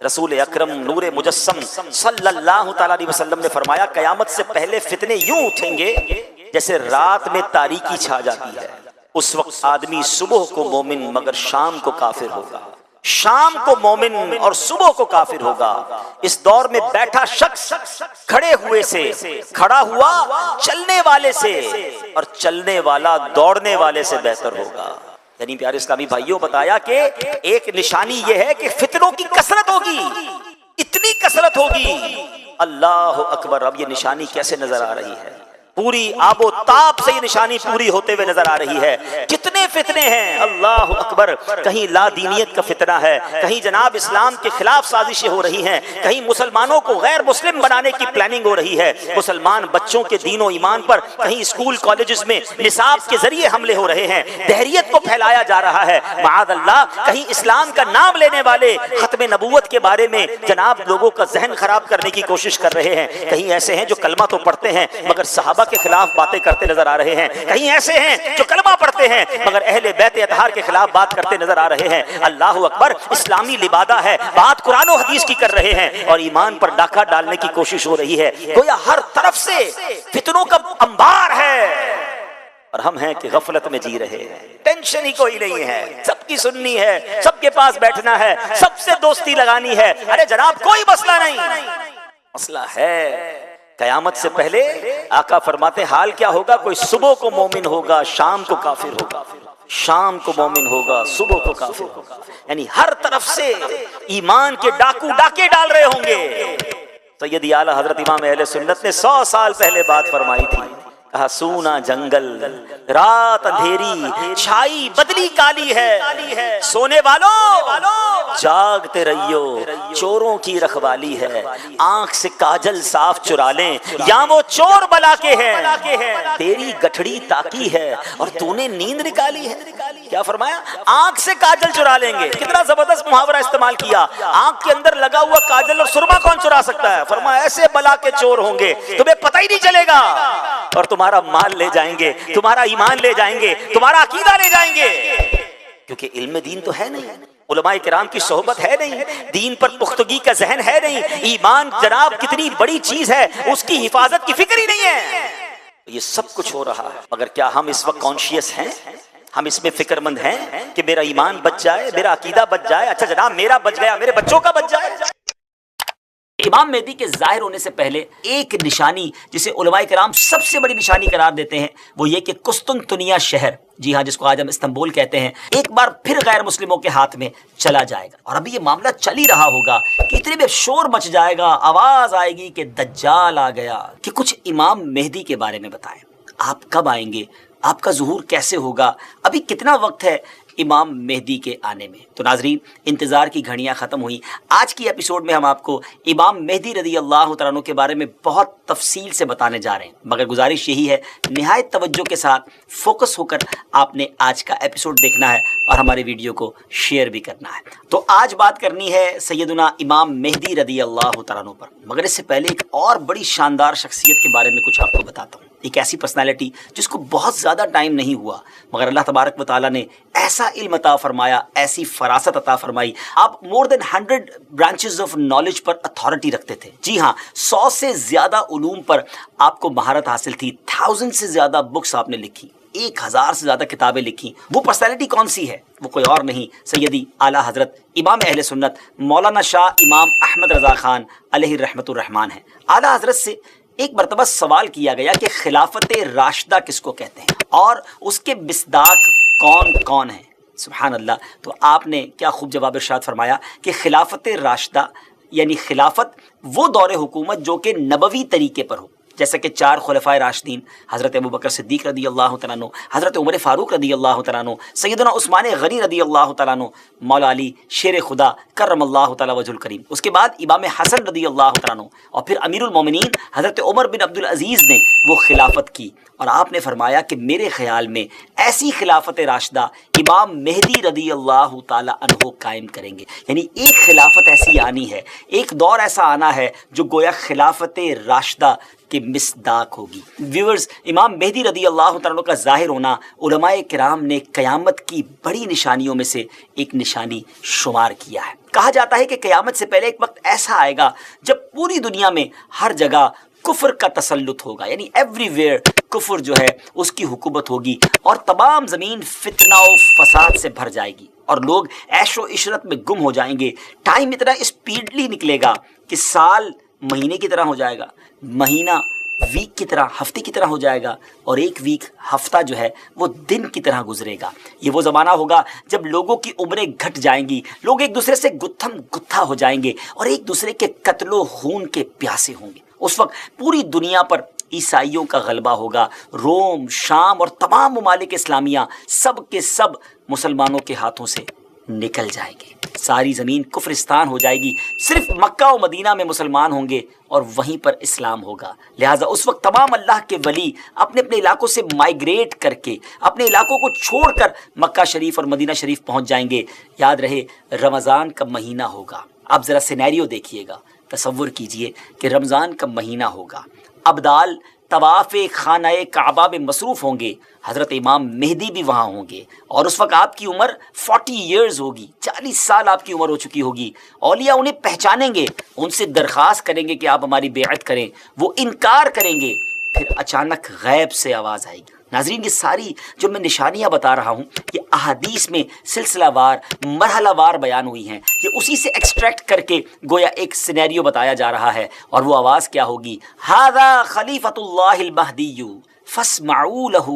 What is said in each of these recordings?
رسول اکرم نور مجسم صلی اللہ تعالیٰ علیہ وسلم نے فرمایا قیامت سے پہلے فتنے یوں اٹھیں گے جیسے رات میں تاریکی چھا جاتی ہے. اس وقت آدمی صبح کو مومن مگر شام کو کافر ہوگا، شام کو مومن اور صبح کو کافر ہوگا. اس دور میں بیٹھا شخص کھڑے ہوئے سے، کھڑا ہوا چلنے والے سے، اور چلنے والا دوڑنے والے سے بہتر ہوگا. یعنی پیارے اسلامی بھائیوں بتایا کہ ایک نشانی یہ ہے کہ فتنوں کی کثرت ہوگی، اتنی کثرت ہوگی. اللہ اکبر. اب یہ نشانی کیسے نظر آ رہی ہے؟ پوری آب و تاب سے یہ نشانی پوری ہوتے ہوئے نظر آ رہی ہے. کتنے فتنے ہیں، اللہ اکبر. کہیں لا دینیت کا فتنہ ہے، کہیں جناب اسلام کے خلاف سازشیں ہو رہی ہیں، کہیں مسلمانوں کو غیر مسلم بنانے کی پلاننگ ہو رہی ہے، مسلمان بچوں کے دین و ایمان پر کہیں اسکول کالجز میں نصاب کے ذریعے حملے ہو رہے ہیں، دہریت کو پھیلایا جا رہا ہے معاذ اللہ. کہیں اسلام کا نام لینے والے ختم نبوت کے بارے میں جناب لوگوں کا ذہن خراب کرنے کی کوشش کر رہے ہیں. کہیں ایسے ہیں جو کلمہ تو پڑھتے ہیں مگر صحابہ کے خلاف باتیں کرتے نظر آ رہے ہیں. کہیں ایسے ہیں جو کلمہ پڑھتے ہیں مگر اہل بیت اطہار کے خلاف بات کرتے نظر آ رہے ہیں. اللہ اکبر. اسلامی لبادہ ہے، بات قرآن و حدیث کی کر رہے ہیں اور ایمان پر ڈاکہ ڈالنے کی کوشش ہو رہی ہے. گویا ہر طرف سے فتنوں کا انبار ہے اور ہم ہیں کہ غفلت میں جی رہے ہیں. ٹینشن ہی کوئی نہیں ہے، سب کی سننی ہے، سب کے پاس بیٹھنا ہے، سب سے دوستی لگانی ہے. ارے جناب کوئی مسئلہ نہیں، مسئلہ ہے. قیامت سے پہلے آقا فرماتے حال کیا ہوگا؟ کوئی صبح کو مومن ہوگا، شام کو کافر ہوگا، شام کو مومن ہوگا، صبح کو کافر ہوگا. یعنی ہر طرف سے ایمان کے ڈاکو ڈاکے ڈال رہے ہوں گے. سیدی اعلیٰ حضرت امام اہل سنت نے 100 سال پہلے بات فرمائی تھی. کہا سونا جنگل، رات اندھیری، چھائی بدلی کالی ہے، سونے والوں جاگتے رہیو، چوروں کی رکھوالی ہے. آنکھ سے کاجل صاف چرا لیں یا وہ چور بلا کے ہیں، تیری گٹھڑی تاکی ہے اور تو نے نیند نکالی ہے. کیا فرمایا؟ آنکھ سے کاجل چرا لیں گے. کتنا زبردست محاورہ استعمال کیا. آنکھ کے اندر لگا ہوا کاجل اور سرما کون چرا سکتا ہے؟ فرمایا ایسے بلا کے چور ہوں گے تمہیں پتہ ہی نہیں چلے گا، اور تمہارا مال لے جائیں گے، تمہارا ایمان لے جائیں گے، تمہارا عقیدہ لے جائیں گے. کیونکہ علم دین تو ہے نہیں، علماء کرام کی صحبت ہے نہیں، دین پر پختگی کا ذہن ہے نہیں، ایمان جناب کتنی بڑی چیز ہے اس کی حفاظت کی فکر ہی نہیں ہے. یہ سب کچھ ہو رہا ہے مگر کیا ہم اس وقت کانشیس ہیں؟ ہم اس میں فکر مند ہیں کہ میرا ایمان بچ جائے، میرا عقیدہ بچ جائے؟ اچھا جناب میرا بچ گیا، میرے بچوں کا بچ جائے. امام مہدی کے ظاہر ہونے سے پہلے ایک نشانی جسے علماء کرام سب سے بڑی نشانی قرار دیتے ہیں وہ یہ کہ قسطنطنیہ شہر، جی ہاں جس کو آج ہم استنبول کہتے ہیں، ایک بار پھر غیر مسلموں کے ہاتھ میں چلا جائے گا. اور ابھی یہ معاملہ چل ہی رہا ہوگا کہ اتنے میں شور مچ جائے گا، آواز آئے گی کہ دجال آ گیا. کہ کچھ امام مہدی کے بارے میں بتائیں، آپ کب آئیں گے، آپ کا ظہور کیسے ہوگا، ابھی کتنا وقت ہے امام مہدی کے آنے میں. تو ناظرین انتظار کی گھڑیاں ختم ہوئیں. آج کی ایپیسوڈ میں ہم آپ کو امام مہدی رضی اللہ تعالیٰ عنہ کے بارے میں بہت تفصیل سے بتانے جا رہے ہیں، مگر گزارش یہی ہے نہایت توجہ کے ساتھ فوکس ہو کر آپ نے آج کا ایپیسوڈ دیکھنا ہے اور ہمارے ویڈیو کو شیئر بھی کرنا ہے. تو آج بات کرنی ہے سیدنا امام مہدی رضی اللہ تعالیٰ عنہ پر، مگر اس سے پہلے ایک اور بڑی شاندار شخصیت کے بارے میں کچھ آپ کو بتاتا ہوں. ایک ایسی پرسنالٹی جس کو بہت زیادہ ٹائم نہیں ہوا مگر اللہ تبارک و تعالیٰ نے ایسا علم عطا فرمایا، ایسی فراست عطا فرمائی. آپ مور دین 100 branches of knowledge per authority رکھتے تھے. جی ہاں 100 سے زیادہ علوم پر آپ کو مہارت حاصل تھی، 1000 سے زیادہ بکس آپ نے لکھی، 1000 سے زیادہ کتابیں لکھی. وہ پرسنالٹی کون سی ہے؟ وہ کوئی اور نہیں سیدی اعلیٰ حضرت امام اہل سنت مولانا شاہ امام احمد رضا خان علیہ رحمت الرحمان ہیں. اعلیٰ حضرت سے ایک مرتبہ سوال کیا گیا کہ خلافت راشدہ کس کو کہتے ہیں اور اس کے مصداق کون کون ہیں. سبحان اللہ. تو آپ نے کیا خوب جواب ارشاد فرمایا کہ خلافت راشدہ یعنی خلافت وہ دور حکومت جو کہ نبوی طریقے پر ہو، جیسا کہ 4 خلفائے راشدین حضرت ابوبکر صدیق رضی اللہ تعالیٰ عنہ، حضرت عمر فاروق رضی اللہ تعالیٰ عنہ، سیدنا عثمان غنی رضی اللہ تعالیٰ عنہ، مولا علی شیر خدا کرم اللہ تعالیٰ وجہ الکریم، اس کے بعد امام حسن رضی اللہ تعالیٰ عنہ، اور پھر امیر المومنین حضرت عمر بن عبد العزیز نے وہ خلافت کی. اور آپ نے فرمایا کہ میرے خیال میں ایسی خلافت راشدہ امام مہدی رضی اللہ تعالیٰ عنہ قائم کریں گے. یعنی ایک خلافت ایسی آنی ہے، ایک دور ایسا آنا ہے جو گویا خلافت راشدہ کے مصداق ہوگی. ویورز امام مہدی رضی اللہ تعالیٰ عنہ کا ظاہر ہونا علماء کرام نے قیامت کی بڑی نشانیوں میں سے ایک نشانی شمار کیا ہے. کہا جاتا ہے کہ قیامت سے پہلے ایک وقت ایسا آئے گا جب پوری دنیا میں ہر جگہ کفر کا تسلط ہوگا، یعنی ایوری ویئر کفر جو ہے اس کی حکومت ہوگی، اور تمام زمین فتنہ و فساد سے بھر جائے گی، اور لوگ عیش و عشرت میں گم ہو جائیں گے۔ ٹائم اتنا اسپیڈلی نکلے گا کہ سال مہینے کی طرح ہو جائے گا، مہینہ ویک کی طرح، ہفتے کی طرح ہو جائے گا، اور ایک ویک ہفتہ جو ہے وہ دن کی طرح گزرے گا۔ یہ وہ زمانہ ہوگا جب لوگوں کی عمریں گھٹ جائیں گی، لوگ ایک دوسرے سے گتھم گتھا ہو جائیں گے اور ایک دوسرے کے قتل و خون کے پیاسے ہوں گے۔ اس وقت پوری دنیا پر عیسائیوں کا غلبہ ہوگا، روم، شام اور تمام ممالک اسلامیہ سب کے سب مسلمانوں کے ہاتھوں سے نکل جائیں گے، ساری زمین کفرستان ہو جائے گی، صرف مکہ و مدینہ میں مسلمان ہوں گے اور وہیں پر اسلام ہوگا۔ لہٰذا اس وقت تمام اللہ کے ولی اپنے اپنے علاقوں سے مائیگریٹ کر کے اپنے علاقوں کو چھوڑ کر مکہ شریف اور مدینہ شریف پہنچ جائیں گے۔ یاد رہے رمضان کا مہینہ ہوگا، آپ ذرا سینیریو دیکھیے گا، تصور کیجئے کہ رمضان کا مہینہ ہوگا، ابدال طواف خانہ کعبہ میں مصروف ہوں گے، حضرت امام مہدی بھی وہاں ہوں گے، اور اس وقت آپ کی عمر 40 ایئرز ہوگی، 40 سال آپ کی عمر ہو چکی ہوگی۔ اولیاء انہیں پہچانیں گے، ان سے درخواست کریں گے کہ آپ ہماری بیعت کریں، وہ انکار کریں گے، پھر اچانک غیب سے آواز آئے گی۔ ناظرین، یہ ساری جو میں نشانیاں بتا رہا ہوں یہ احادیث میں سلسلہ وار مرحلہ وار بیان ہوئی ہیں، یہ اسی سے ایکسٹریکٹ کر کے گویا ایک سینیریو بتایا جا رہا ہے، اور وہ آواز کیا ہوگی؟ ھذا خلیفۃ اللہ المہدی فاسمعوا لہ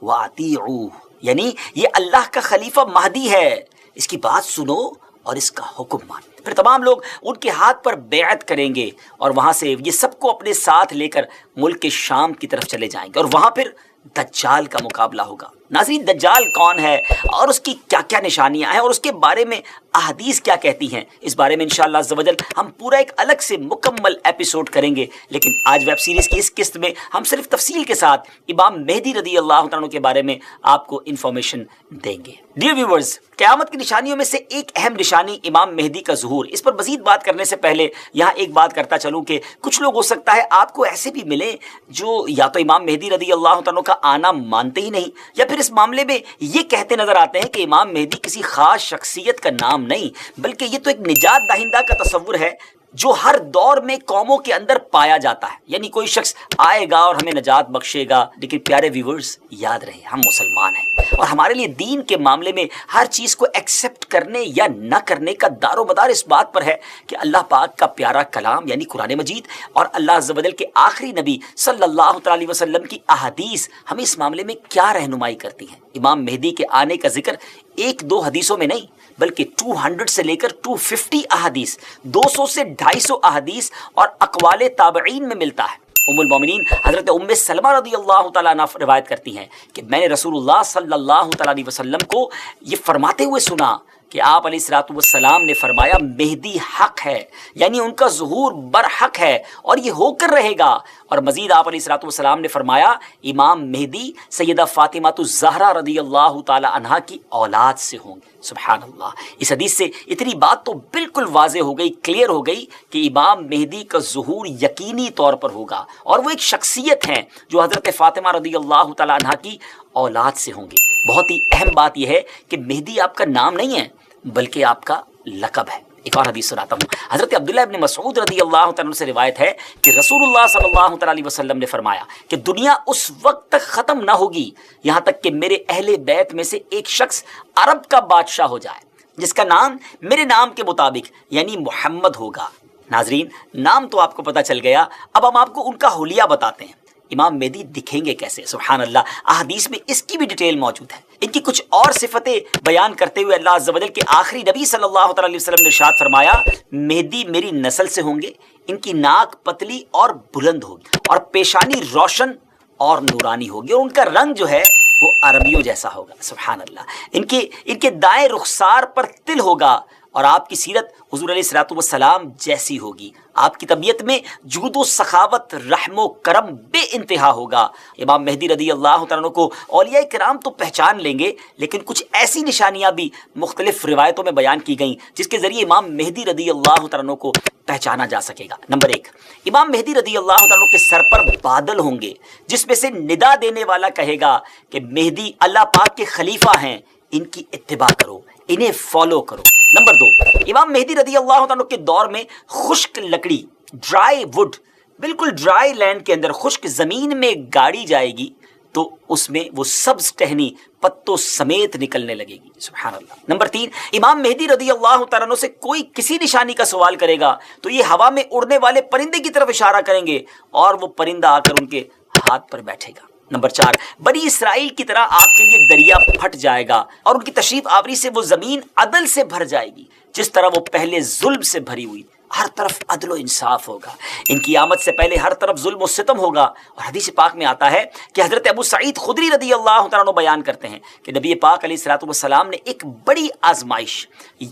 واطیعوہ، یعنی یہ اللہ کا خلیفہ مہدی ہے، اس کی بات سنو اور اس کا حکم مانو۔ پھر تمام لوگ ان کے ہاتھ پر بیعت کریں گے اور وہاں سے یہ سب کو اپنے ساتھ لے کر ملک شام کی طرف چلے جائیں گے، اور وہاں پھر دجال کا مقابلہ ہوگا۔ ناظرین، دجال کون ہے اور اس کی کیا کیا نشانیاں ہیں اور اس کے بارے میں احادیث کیا کہتی ہیں، اس بارے میں انشاءاللہ عز و جل ہم پورا ایک الگ سے مکمل ایپیسوڈ کریں گے، لیکن آج ویب سیریز کی اس قسط میں ہم صرف تفصیل کے ساتھ امام مہدی رضی اللہ عنہ کے بارے میں آپ کو انفارمیشن دیں گے۔ ڈیئر ویورز، قیامت کی نشانیوں میں سے ایک اہم نشانی امام مہدی کا ظہور۔ اس پر مزید بات کرنے سے پہلے یہاں ایک بات کرتا چلوں کہ کچھ لوگ ہو سکتا ہے آپ کو ایسے بھی ملیں جو یا تو امام مہدی رضی اللہ عنہ کا آنا مانتے ہی نہیں، یا پھر اس معاملے میں یہ کہتے نظر آتے ہیں کہ امام مہدی کسی خاص شخصیت کا نام نہیں، بلکہ یہ تو ایک نجات دہندہ کا تصور ہے جو ہر دور میں قوموں کے اندر پایا جاتا ہے، یعنی کوئی شخص آئے گا اور ہمیں نجات بخشے گا۔ لیکن پیارے ویورز، یاد رہے ہم مسلمان ہیں اور ہمارے لیے دین کے معاملے میں ہر چیز کو ایکسیپٹ کرنے یا نہ کرنے کا دار و مدار اس بات پر ہے کہ اللہ پاک کا پیارا کلام یعنی قرآن مجید اور اللہ عز و جل کے آخری نبی صلی اللہ تعالی وسلم کی احادیث ہمیں اس معاملے میں کیا رہنمائی کرتی ہیں۔ امام مہدی کے آنے کا ذکر ایک دو حدیثوں میں نہیں بلکہ 200 سے لے کر 250 احادیث، 200 سے 250 احادیث اور اقوال تابعین میں ملتا ہے۔ ام المومنین حضرت ام سلمہ رضی اللہ تعالیٰ عنہ روایت کرتی ہیں کہ میں نے رسول اللہ صلی اللہ تعالیٰ علیہ وسلم کو یہ فرماتے ہوئے سنا کہ آپ علیہ الصلوۃ والسلام نے فرمایا مہدی حق ہے، یعنی ان کا ظہور برحق ہے اور یہ ہو کر رہے گا۔ اور مزید آپ علیہ الصلوۃ والسلام نے فرمایا امام مہدی سیدہ فاطمہ الزہرا رضی اللہ تعالی عنہا کی اولاد سے ہوں گے۔ سبحان اللہ، اس حدیث سے اتنی بات تو بالکل واضح ہو گئی، کلیئر ہو گئی کہ امام مہدی کا ظہور یقینی طور پر ہوگا، اور وہ ایک شخصیت ہیں جو حضرت فاطمہ رضی اللہ تعالی عنہا کی اولاد سے ہوں گے۔ بہت ہی اہم بات یہ ہے کہ مہدی آپ کا نام نہیں ہے بلکہ آپ کا لقب ہے۔ ایک اور حدیث سناتا ہوں، حضرت عبداللہ ابن مسعود رضی اللہ تعالیٰ سے روایت ہے کہ رسول اللہ صلی اللہ تعالیٰ علیہ وسلم نے فرمایا کہ دنیا اس وقت تک ختم نہ ہوگی یہاں تک کہ میرے اہل بیت میں سے ایک شخص عرب کا بادشاہ ہو جائے جس کا نام میرے نام کے مطابق یعنی محمد ہوگا۔ ناظرین، نام تو آپ کو پتہ چل گیا، اب ہم آپ کو ان کا حلیہ بتاتے ہیں۔ امام مہدی دکھیں گے کیسے؟ سبحان اللہ، احادیث میں اس کی بھی ڈیٹیل موجود ہے۔ ان کی کچھ اور صفتیں بیان کرتے ہوئے اللہ عز و جل کے آخری نبی صلی اللہ تعالی وسلم نے ارشاد فرمایا مہدی میری نسل سے ہوں گے، ان کی ناک پتلی اور بلند ہوگی اور پیشانی روشن اور نورانی ہوگی، اور ان کا رنگ جو ہے وہ عربیوں جیسا ہوگا۔ سبحان اللہ، ان کے دائیں رخسار پر تل ہوگا اور آپ کی سیرت حضور علیہ الصلوۃ والسلام جیسی ہوگی۔ آپ کی طبیعت میں جود و سخاوت، رحم و کرم بے انتہا ہوگا۔ امام مہدی رضی اللہ تعالیٰ عنہ کو اولیاء کرام تو پہچان لیں گے، لیکن کچھ ایسی نشانیاں بھی مختلف روایتوں میں بیان کی گئیں جس کے ذریعے امام مہدی رضی اللہ تعالیٰ عنہ کو پہچانا جا سکے گا۔ نمبر 1، امام مہدی رضی اللہ تعالیٰ عنہ کے سر پر بادل ہوں گے جس میں سے ندا دینے والا کہے گا کہ مہدی اللہ پاک کے خلیفہ ہیں، ان کی اتباع کرو، انہیں فالو کرو۔ نمبر 2، امام مہدی رضی اللہ عنہ کے دور میں خشک لکڑی، ڈرائی وڈ، بالکل ڈرائی لینڈ کے اندر خشک زمین میں گاڑی جائے گی تو اس میں وہ سبز ٹہنی پتوں سمیت نکلنے لگے گی، سبحان اللہ۔ نمبر 3، امام مہدی رضی اللہ تعالیٰ عنہ سے کوئی کسی نشانی کا سوال کرے گا تو یہ ہوا میں اڑنے والے پرندے کی طرف اشارہ کریں گے اور وہ پرندہ آ کر ان کے ہاتھ پر بیٹھے گا۔ نمبر 4، بنی اسرائیل کی طرح آپ کے لیے دریا پھٹ جائے گا اور ان کی تشریف آوری سے وہ زمین عدل سے بھر جائے گی، جس طرح وہ پہلے ظلم سے بھری ہوئی، ہر طرف عدل و انصاف ہوگا۔ ان کی آمد سے پہلے ہر طرف ظلم و ستم ہوگا، اور حدیث پاک میں آتا ہے کہ حضرت ابو سعید خدری رضی اللہ تعالیٰ عنہ بیان کرتے ہیں کہ نبی پاک علیہ الصلوۃ والسلام نے ایک بڑی آزمائش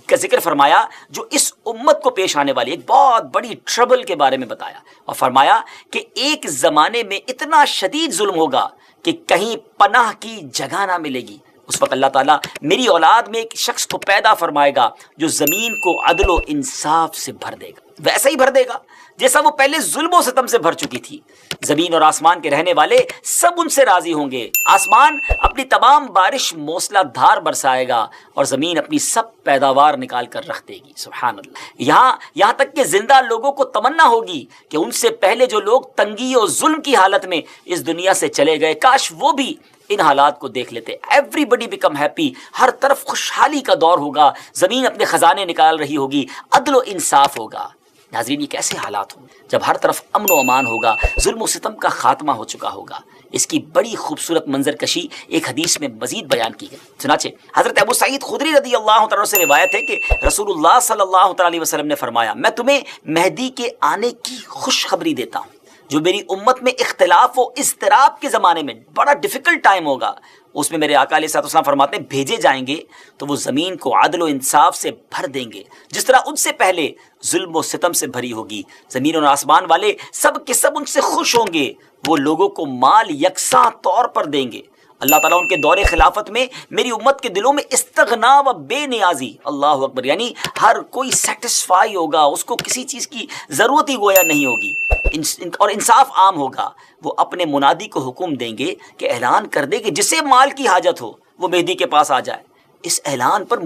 کا ذکر فرمایا جو اس امت کو پیش آنے والی ایک بہت بڑی ٹربل کے بارے میں بتایا، اور فرمایا کہ ایک زمانے میں اتنا شدید ظلم ہوگا کہ کہیں پناہ کی جگہ نہ ملے گی۔ اس وقت اللہ تعالیٰ میری اولاد میں ایک شخص کو پیدا فرمائے گا جو زمین کو عدل و انصاف سے بھر دے گا، ویسا ہی بھر دے گا جیسا وہ پہلے ظلم و ستم سے بھر چکی تھی۔ زمین اور آسمان کے رہنے والے سب ان سے راضی ہوں گے، آسمان اپنی تمام بارش موسلا دھار برسائے گا اور زمین اپنی سب پیداوار نکال کر رکھ دے گی، سبحان اللہ۔ یہاں تک کہ زندہ لوگوں کو تمنا ہوگی کہ ان سے پہلے جو لوگ تنگی اور ظلم کی حالت میں اس دنیا سے چلے گئے، کاش وہ بھی ان حالات کو دیکھ لیتے۔ ایوری بڈی بیکم ہیپی، ہر طرف خوشحالی کا دور ہوگا، زمین اپنے خزانے نکال رہی ہوگی، عدل و انصاف ہوگا۔ ناظرین، یہ کیسے حالات ہوں جب ہر طرف امن و امان ہوگا، ظلم و ستم کا خاتمہ ہو چکا ہوگا۔ اس کی بڑی خوبصورت منظر کشی ایک حدیث میں مزید بیان کی گئی۔ چنانچہ حضرت ابو سعید خدری رضی اللہ تعالیٰ سے روایت ہے کہ رسول اللہ صلی اللہ تعالیٰ علیہ وسلم نے فرمایا، میں تمہیں مہدی کے آنے کی خوشخبری دیتا ہوں جو میری امت میں اختلاف و اضطراب کے زمانے میں بڑا ڈیفیکلٹ ٹائم ہوگا، اس میں میرے آقا علیہ الصلوۃ والسلام فرماتے ہیں بھیجے جائیں گے تو وہ زمین کو عدل و انصاف سے بھر دیں گے، جس طرح ان سے پہلے ظلم و ستم سے بھری ہوگی۔ زمین اور آسمان والے سب کے سب ان سے خوش ہوں گے، وہ لوگوں کو مال یکساں طور پر دیں گے۔ اللہ تعالیٰ ان کے دور خلافت میں میری امت کے دلوں میں استغنا و بے نیازی، اللہ اکبر، یعنی ہر کوئی سیٹسفائی ہوگا، اس کو کسی چیز کی ضرورت ہی گویا نہیں ہوگی، اور انصاف عام ہوگا۔ وہ اپنے منادی کو حکم دیں گے کہ اعلان کر دے کہ جسے مال کی حاجت ہو وہ مہدی کے پاس آ جائے۔ اس اعلان پر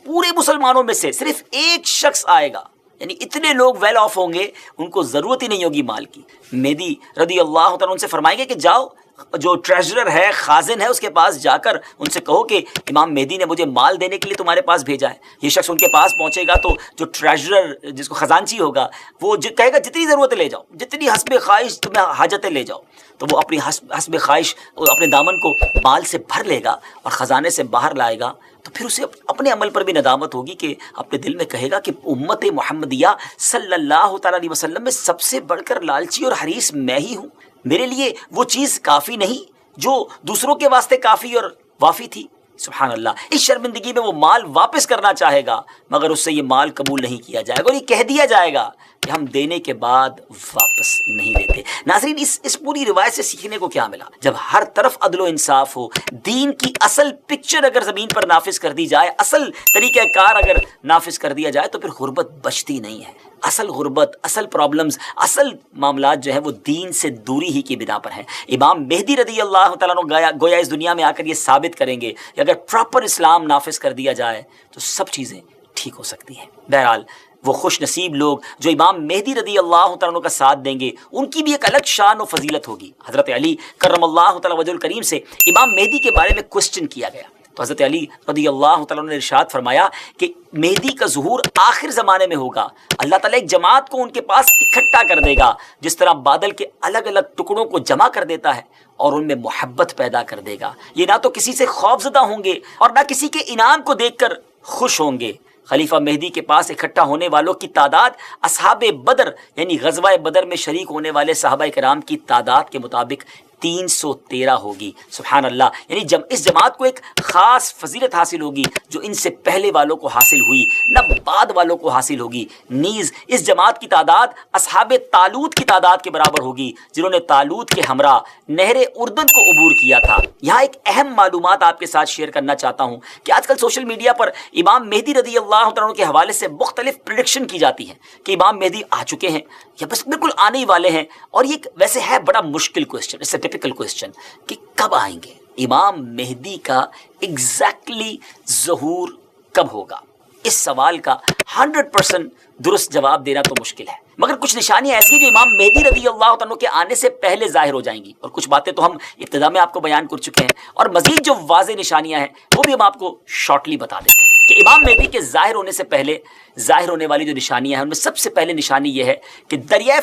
پورے مسلمانوں میں سے صرف ایک شخص آئے گا، یعنی اتنے لوگ ویل آف ہوں گے ان کو ضرورت ہی نہیں ہوگی مال کی۔ مہدی رضی اللہ تعالیٰ ان سے فرمائیں گے کہ جاؤ، جو ٹریجرر ہے، خازن ہے، اس کے پاس جا کر ان سے کہو کہ امام مہدی نے مجھے مال دینے کے لیے تمہارے پاس بھیجا ہے۔ یہ شخص ان کے پاس پہنچے گا تو جو ٹریجرر، جس کو خزانچی ہوگا، وہ کہے گا جتنی ضرورت لے جاؤ، جتنی حسب خواہش تمہیں حاجتیں لے جاؤ، تو وہ اپنی حسب خواہش اپنے دامن کو مال سے بھر لے گا اور خزانے سے باہر لائے گا۔ تو پھر اسے اپنے عمل پر بھی ندامت ہوگی کہ اپنے دل میں کہے گا کہ امت محمدیہ صلی اللہ تعالیٰ علیہ وسلم میں سب سے بڑھ کر لالچی اور حریص میں ہی ہوں، میرے لیے وہ چیز کافی نہیں جو دوسروں کے واسطے کافی اور وافی تھی۔ سبحان اللہ، اس شرمندگی میں وہ مال واپس کرنا چاہے گا مگر اس سے یہ مال قبول نہیں کیا جائے گا اور یہ کہہ دیا جائے گا کہ ہم دینے کے بعد واپس نہیں لیتے۔ ناظرین، اس پوری روایت سے سیکھنے کو کیا ملا؟ جب ہر طرف عدل و انصاف ہو، دین کی اصل پکچر اگر زمین پر نافذ کر دی جائے، اصل طریقہ کار اگر نافذ کر دیا جائے تو پھر غربت بچتی نہیں ہے۔ اصل غربت، اصل پرابلمز، اصل معاملات جو ہیں وہ دین سے دوری ہی کی بنا پر ہیں۔ امام مہدی رضی اللہ تعالیٰ عنہ گویا اس دنیا میں آ کر یہ ثابت کریں گے کہ اگر پراپر اسلام نافذ کر دیا جائے تو سب چیزیں ٹھیک ہو سکتی ہیں۔ بہرحال وہ خوش نصیب لوگ جو امام مہدی رضی اللہ تعالیٰ عنہ کا ساتھ دیں گے، ان کی بھی ایک الگ شان و فضیلت ہوگی۔ حضرت علی کرم اللہ تعالیٰ وجہ الکریم سے امام مہدی کے بارے میں کوسچن کیا گیا تو حضرت علی رضی اللہ تعالیٰ عنہ نے ارشاد فرمایا کہ مہدی کا ظہور آخر زمانے میں ہوگا، اللہ تعالیٰ ایک جماعت کو ان کے پاس اکٹھا کر دے گا جس طرح بادل کے الگ الگ ٹکڑوں کو جمع کر دیتا ہے، اور ان میں محبت پیدا کر دے گا۔ یہ نہ تو کسی سے خوف زدہ ہوں گے اور نہ کسی کے انعام کو دیکھ کر خوش ہوں گے۔ خلیفہ مہدی کے پاس اکٹھا ہونے والوں کی تعداد اصحاب بدر یعنی غزوہ بدر میں شریک ہونے والے صحابہ کرام کی تعداد کے مطابق 313 ہوگی۔ سبحان اللہ، یعنی اس جماعت کو ایک خاص فضیلت حاصل ہوگی جو ان سے پہلے والوں کو حاصل ہوئی نہ بعد والوں کو حاصل ہوگی۔ نیز اس جماعت کی تعداد اصحاب طالوت کی تعداد کے برابر ہوگی جنہوں نے طالوت کے ہمراہ نہر اردن کو عبور کیا تھا۔ یہاں ایک اہم معلومات آپ کے ساتھ شیئر کرنا چاہتا ہوں کہ آج کل سوشل میڈیا پر امام مہدی رضی اللہ تعالیٰ عنہ کے حوالے سے مختلف پریڈکشن کی جاتی ہے کہ امام مہدی آ چکے ہیں یا بس بالکل آنے ہی والے ہیں، اور یہ ویسے ہے بڑا مشکل کوسچن، ٹپیکل کوسچن کہ کب آئیں گے، امام مہدی کا ایگزیکٹلی ظہور کب ہوگا۔ اس سوال کا 100% درست جواب دینا تو مشکل ہے، مگر کچھ نشانیاں ایسی ہیں جو امام مہدی رضی اللہ عنہ کے آنے سے پہلے ظاہر ہو جائیں گی، اور کچھ باتیں تو ہم ابتدا میں آپ کو بیان کر چکے ہیں، اور مزید جو واضح نشانیاں ہیں وہ بھی ہم آپ کو شارٹلی بتا دیتے ہیں کہ امام مہدی کے ظاہر ہونے سے پہلے ظاہر ہونے والی جو نشانیاں ہیں ان میں سب سے پہلے نشانی یہ ہے کہ دریائے